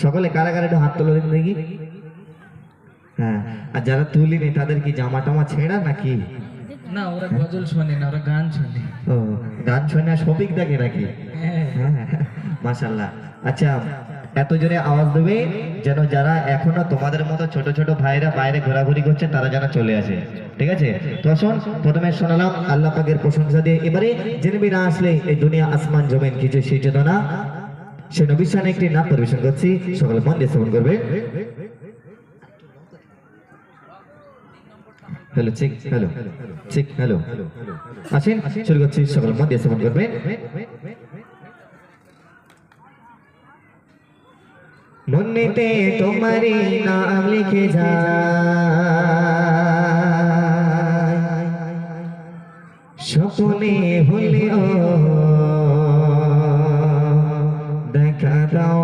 সকলে কারাগারে একটু হাত তোলো দেখি। হ্যাঁ, আর যারা তুলিনি তাদের কি জামা টামা ছেঁড়া নাকি? না, ওরা গজল শোনে না, ওরা গান শোনে। ও, গান শোনে আর শফিক দেখে নাকি? হ্যাঁ। হ্যাঁ, মাশাআল্লাহ। আচ্ছা, এত জোরে আওয়াজ দেবে যেন যারা এখনো তোমাদের মতো ছোট ছোট ভাইরা বাইরে ঘোরাঘুরি করছে তারা যেন চলে আসে, ঠিক আছে? তো শোন, প্রথমে শোনালাম আল্লাহ পাকের প্রশংসা দিয়ে, এবারে যে নবী না আসলে এই দুনিয়া আসমান জমিন কিছু সৃষ্টি না। সে নবীর শানে একটি নাচ পরিবেশন করছি, সকলে মন দিয়ে শ্রবণ করবে। Hello, check, hello, check, hello. আসেন, শুরু করছি, সকলে মন দিয়ে শ্রবণ করবে। মনেতে তোমারি নাম লিখে যায়, স্বপ্নে হলেও দেখা দাও